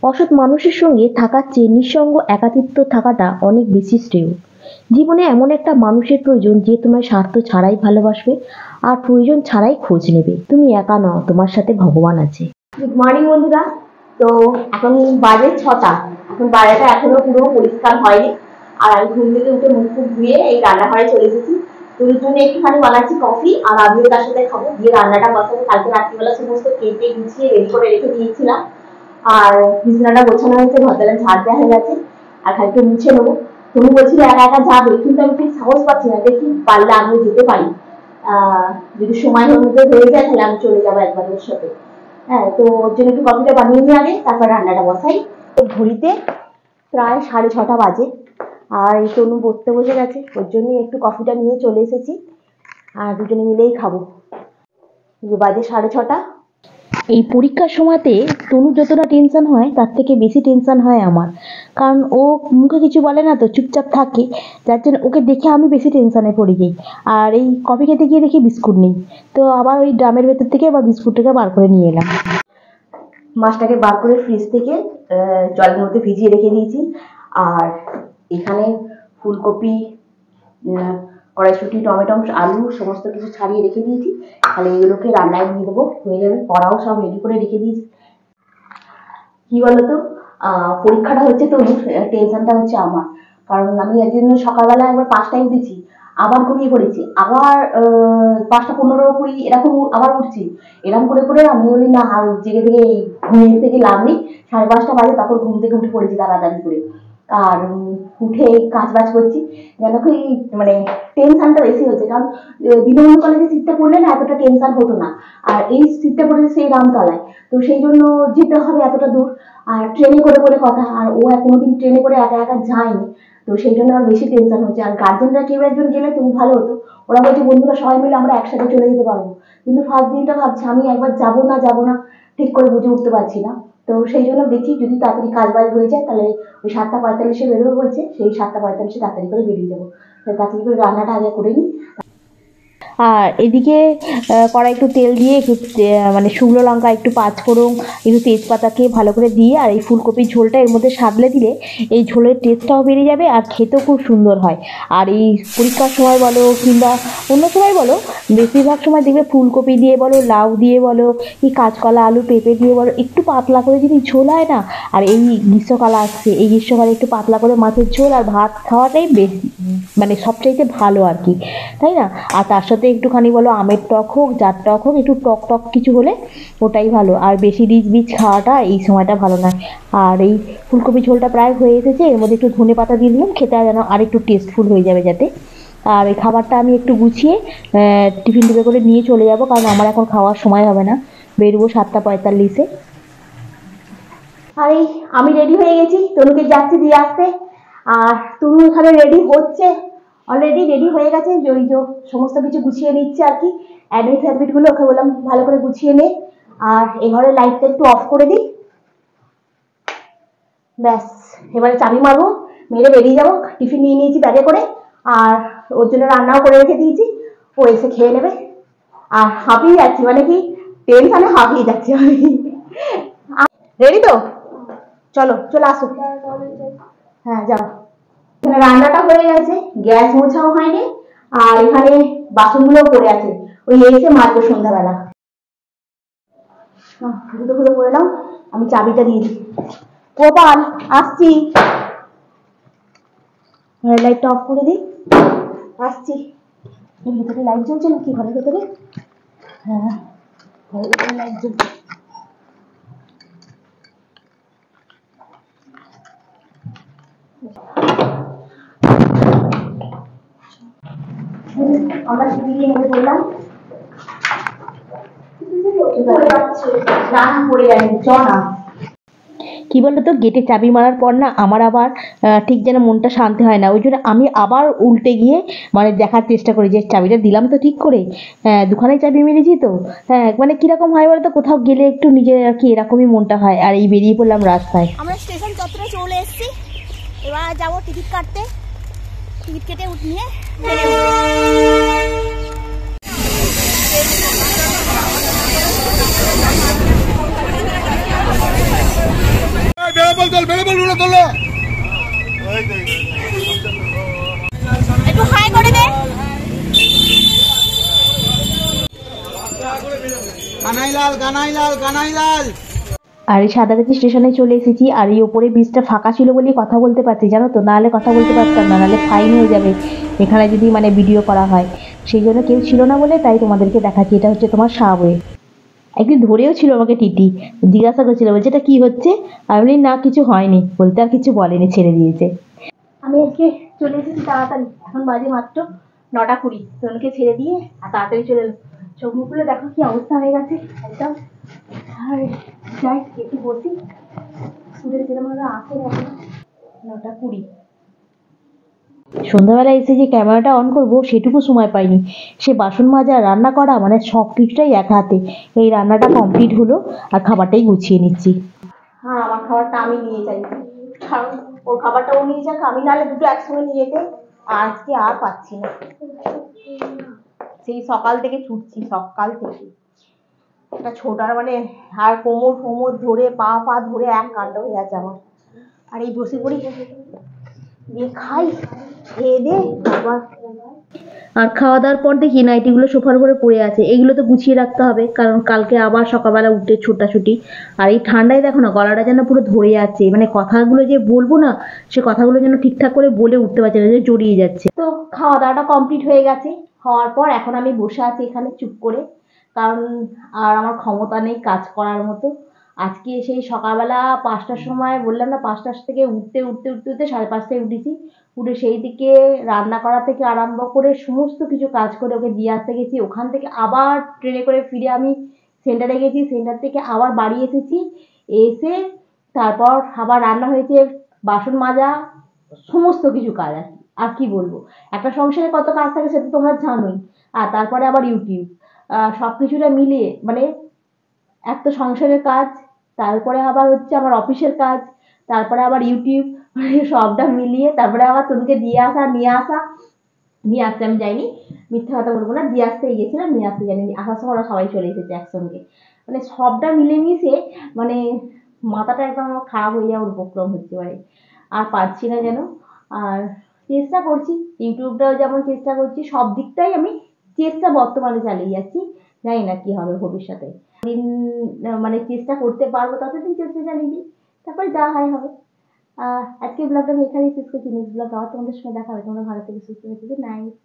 অসৎ মানুষের সঙ্গে থাকার চেয়ে নিঃসঙ্গ একাকিত্ব থাকাটা অনেক বেশি শ্রেয়। জীবনে এমন একটা মানুষের প্রয়োজন যে তোমার স্বার্থ ছাড়াই ভালোবাসবে আর প্রয়োজন ছাড়াই খোঁজ নেবে। তুমি একা নও, তোমার সাথে ভগবান আছে। গুড মর্নিং বন্ধুরা। তো এখন বাজে 6টা। এখন বাইরেটা এখনো পুরো পরিষ্কার হয়নি। আর আমি ঘুম থেকে উঠে মুখ টুক ধুয়ে এই রান্নাঘরে চলে এসেছি। তোর জন্য একটুখানি বানাচ্ছি কফি, আর আমিও তার সাথে খাবো। দিয়ে রান্নাটা বসাবো। কালকে রাত্রিবেলা সমস্ত কেটে গুছিয়ে রেডি করে রেখে দিয়েছিলাম। আর বিছানাটা গোছানো হয়েছে, ঘরটা ঝাড় দেওয়া হয়ে গেছে, আর খালি মুছে নেবো। তুমি বলছিল একা একা যাবে, কিন্তু আমি ঠিক সাহস পাচ্ছি না। দেখি পারলে আমিও যেতে পারি। যদি সময়ের মধ্যে হয়ে যায় তাহলে আমি চলে যাবো একবার ওর সাথে। হ্যাঁ, তো ওর জন্য একটু কফিটা বানিয়ে নিয়ে আগে, তারপর রান্নাটা বসাই। ঘড়িতে প্রায় 6:30 বাজে, আর এই তনু পড়তে বসে গেছে। ওর জন্য একটু কফিটা নিয়ে চলে এসেছি, আর দুজনে মিলেই খাবো। বাজে 6:30। এই পরীক্ষার সময়তে তনু যতটা টেনশন হয় তার থেকে বেশি টেনশন হয় আমার, কারণ ও মুখে কিছু বলে না তো, চুপচাপ থাকে। যার জন্য ওকে দেখে আমি বেশি টেনশনে পড়ে যাই। আর এই কফি খেতে গিয়ে দেখি বিস্কুট নেই, তো আবার ওই ড্রামের ভেতর থেকে আবার বিস্কুটটাকে বার করে নিয়ে এলাম। মাছটাকে বার করে ফ্রিজ থেকে জলের মধ্যে ভিজিয়ে রেখে দিয়েছি। আর এখানে ফুলকপি, কড়াইশুঁটি, টমেটো, আলু সমস্ত কিছু ছাড়িয়ে রেখে দিয়েছি। তাহলে এগুলোকে রান্নায় দিয়ে দেবো, হয়ে যাবে। কড়াও সব রেডি করে রেখে দিয়েছি। কি বলতো, পরীক্ষাটা হচ্ছে তো টেনশনটা হচ্ছে আমার, কারণ আমি একদিন সকালবেলা একবার 5টায় উঠেছি, আবার ঘুমিয়ে পড়েছি, আবার 5:15-20 এরকম আবার উঠছি। এরকম করে করে আমি বলি না, আর জেগে থেকে ঘুমিয়ে থেকে লাভ নেই। 5:30 বাজে, তখন ঘুম থেকে উঠে পড়েছি তাড়াতাড়ি করে। আর উঠে কাজ বাজ করছি, যেন কি মানে টেনশনটা বেশি হচ্ছে। কারণ দীনবন্ধু কলেজে সিটটা পড়লে না এতটা টেনশন হতো না, আর এই সিটটা পড়েছে সেই রামতলায়। তো সেই জন্য যেতে হবে এতটা দূর, আর ট্রেনে করে করে কথা। আর ও কোনোদিন ট্রেনে করে একা একা যায়নি, তো সেই জন্য আর বেশি টেনশন হচ্ছে। আর গার্জেনরা কেউ একজন গেলে তুমি ভালো হতো। ওরা বলছে বন্ধুরা সবাই মিলে আমরা একসাথে চলে যেতে পারবো, কিন্তু ফার্স্ট দিনটা ভাবছি আমি একবার যাবো না যাবো না, ঠিক করে বুঝে উঠতে পারছি না। তো সেই জন্য দেখি যদি তাড়াতাড়ি কাজ বাজ হয়ে যায়, তাহলে ওই 7:45 বেরোবে বলছে, সেই 7:45 তাড়াতাড়ি করে বেরিয়ে যাবো। তাড়াতাড়ি করে রান্নাটা আগে করে নিই। আর এদিকে কড়াই একটু তেল দিয়ে একটু মানে শুকনো লঙ্কা, একটু পাঁচফোড়ন, একটু তেজপাতাকে ভালো করে দিয়ে, আর এই ফুলকপির ঝোলটা এর মধ্যে সাবলে দিলে এই ঝোলের টেস্টটাও বেরিয়ে যাবে আর খেতেও খুব সুন্দর হয়। আর এই পরীক্ষার সময় বলো কিংবা অন্য সময় বলো, বেশিরভাগ সময় দেখবে ফুলকপি দিয়ে বলো, লাউ দিয়ে বলো, এই কাঁচকলা, আলু, পেঁপে দিয়ে বলো, একটু পাতলা করে যদি ঝোল হয় না, আর এই গ্রীষ্মকাল আসছে, এই গ্রীষ্মকালে একটু পাতলা করে মাছের ঝোল আর ভাত খাওয়াটাই বেশি মানে সবচাইতে ভালো আর কি, তাই না? আর তার সাথে একটুখানি বলো আমের টক হোক, যার টক হোক, একটু টক টক কিছু হলে ওটাই ভালো। আর বেশি রিচ বিচ খাওয়াটা এই সময়টা ভালো নয়। আর এই ফুলকপি ঝোলটা প্রায় হয়ে এসেছে, এর মধ্যে একটু ধনে পাতা দিয়ে দিলাম, খেতে যেন আর একটু টেস্টফুল হয়ে যাবে যাতে। আর এই খাবারটা আমি একটু গুছিয়ে টিফিন টিপে করে নিয়ে চলে যাব, কারণ আমার এখন খাওয়ার সময় হবে না, বেরোবো 7:45-এ। আর এই আমি রেডি হয়ে গেছি, তনুকে যাচ্ছি দিয়ে আসতে। আর তনু এখানে রেডি হচ্ছে, অলরেডি রেডি হয়ে গেছে। ওই যে সমস্ত কিছু গুছিয়ে নিচ্ছে আর কি। অ্যাডমিট গুলো ওকে বললাম ভালো করে গুছিয়ে নে। আর এই ঘরের লাইটটা একটু অফ করে দিই, ব্যাস। এবারে চাবি মারবো, মেরে বেরিয়ে যাবো। টিফিন নিয়ে নিয়েছি ব্যাগে করে, আর ওর জন্য রান্নাও করে রেখে দিয়েছি, ও এসে খেয়ে নেবে। আর হাঁপিয়ে যাচ্ছি, মানে কি টেনশনে হাঁপিয়ে যাচ্ছি আমি। রেডি তো? চলো চলে আসো। হ্যাঁ যাও। এখানে রান্নাটা হয়ে গেছে, গ্যাস মোছাও হয়নি, আর এখানে বাসনগুলোও পড়ে আছে, ওই এসে মাজবো সন্ধ্যাবেলা। জুতো খুলে পড়ে নাও, আমি চাবিটা দিয়ে দিই। গোপাল আসছি, ঘরের লাইটটা অফ করে দিই, আসছি। ভেতরে লাইট জ্বলছে নাকি ঘরের ভেতরে? হ্যাঁ, ঘরের ভেতরে লাইট জ্বলছে। আমরা দিয়ে নেমে পড়লাম। কি বলতো, গেটে চাবি মারার পর না আমার আবার ঠিক যেন মনটা শান্তি হয় না। ওই জন্য আমি আবার উল্টে গিয়ে মানে দেখার চেষ্টা করি যে চাবিটা দিলাম তো ঠিক করে, দুখানে চাবি মেরেছি তো। হ্যাঁ, মানে কিরকম হয় বলতো, কোথাও গেলে একটু নিজের আর কি এরকমই মনটা হয়। আর এই বেরিয়ে পড়লাম রাস্তায়। আমরা স্টেশন চত্বরে চলে এসেছি, এবার যাবো টিকিট কাটতে। টিকিট কেটে নিয়ে একটু হাই করে দে। আর এই সাঁতরাগাছি স্টেশনে চলে এসেছি। আর এই ওপরে ব্রিজটা ফাঁকা ছিল বলেই কথা বলতে পারছি, জানো তো, নাহলে কথা বলতে পারতাম না, নাহলে ফাইন হয়ে যাবে এখানে যদি মানে ভিডিও করা হয়। সেই জন্য কেউ ছিল না বলে তাই তোমাদেরকে দেখাচ্ছি। এটা হচ্ছে তোমার সাবওয়ে। একদিন ধরেও ছিল আমাকে টিটি, জিজ্ঞাসা করছিল, বলছে এটা কি হচ্ছে। আমি বলি না কিছু হয়নি, বলতে আর কিছু বলেনি, ছেড়ে দিয়েছে। আমি আজকে চলে এসেছি তাড়াতাড়ি, এখন বাজে মাত্র 9:20। তনুকে ছেড়ে দিয়ে আর তাড়াতাড়ি চলে এলাম। চোখ মুখগুলো দেখো কি অবস্থা হয়ে গেছে একদম। আর যাই একটু বসি, স্কুলের যেরকম আসে না 9:20। সন্ধ্যাবেলা এসে যে ক্যামেরাটা অন করবো সেটুকু সময় পাইনি। সে বাসন মাজা, রান্না করা, মানে সব কিছুটাই এক হাতে। এই রান্নাটা কমপ্লিট হলো আর খাবারটাই গুছিয়ে নিচ্ছি। হ্যাঁ, আমার খাবারটা আমি নিয়ে যাই, কারণ ওর খাবারটা ও নিয়ে যাক, আমি নাহলে দুটো একসঙ্গে নিয়ে যেতে। আজকে আর পাচ্ছি না, সেই সকাল থেকে ছুটছি, সকাল থেকে। একটা ছোটার মানে আর কোমর ফোমর ধরে পা পা ধরে এক কাণ্ড হয়ে আছে আমার। আর এই বসে পড়ি, দিয়ে খাই, খেয়ে দে আবার। আর খাওয়া দাওয়ার পর দেখি নাইটিগুলো সোফার উপরে পড়ে আছে, এগুলো তো গুছিয়ে রাখতে হবে, কারণ কালকে আবার সকালবেলা উঠে ছোটাছুটি। আর এই ঠান্ডায় দেখো না গলাটা যেন পুরো ধরে যাচ্ছে, মানে কথাগুলো যে বলবো না, সে কথাগুলো যেন ঠিকঠাক করে বলে উঠতে পারছে না, যে জড়িয়ে যাচ্ছে। তো খাওয়া দাওয়াটা কমপ্লিট হয়ে গেছে। হওয়ার পর এখন আমি বসে আছি এখানে চুপ করে, কারণ আর আমার ক্ষমতা নেই কাজ করার মতো। আজকে সেই সকালবেলা 5টার সময়, বললাম না 5টার থেকে উঠতে 5:30টায় উঠেছি। উঠে সেই দিকে রান্না করা থেকে আরম্ভ করে সমস্ত কিছু কাজ করে ওকে দিয়ে আসতে গেছি। ওখান থেকে আবার ট্রেনে করে ফিরে আমি সেন্টারে গেছি, সেন্টার থেকে আবার বাড়ি এসেছি। এসে তারপর আবার রান্না হয়েছে, বাসন মাজা, সমস্ত কিছু কাজ। আর কি বলবো, একটা সংসারে কত কাজ থাকে সেটা তোমরা জানোই। আর তারপরে আবার ইউটিউব, সব কিছুটা মিলিয়ে মানে এক তো সংসারের কাজ, তারপরে আবার হচ্ছে আমার অফিসের কাজ, তারপরে আবার ইউটিউব, মানে সবটা মিলিয়ে তারপরে আবার তনুকে দিয়ে আসা, নিয়ে আসতে আমি যাইনি, মিথ্যা কথা বলবো না, দিয়ে আসতে গেছিলাম, নিয়ে আসতে যাইনি, আসার সময় ওরা সবাই চলে এসেছে একসঙ্গে। মানে সবটা মিলেমিশে মানে মাথাটা একদম আমার খারাপ হয়ে যাওয়ার উপক্রম হচ্ছে, মানে আর পারছি না যেন। আর চেষ্টা করছি, ইউটিউবটাও যেমন চেষ্টা করছি, সব দিকটাই আমি চেষ্টা বর্তমানে চালিয়ে যাচ্ছি। জানি না কি হবে ভবিষ্যতে, দিন মানে চেষ্টা করতে পারবো ততদিন চেষ্টা চালিয়ে দিই, তারপরে যা হয় হবে। আজকে ব্লগটা আমি এখানেই শেষ করছি। নেক্সট ব্লগ আবার তোমাদের সঙ্গে দেখা হবে। তোমরা ভালো থেকে সুস্থ থেকো। Good night.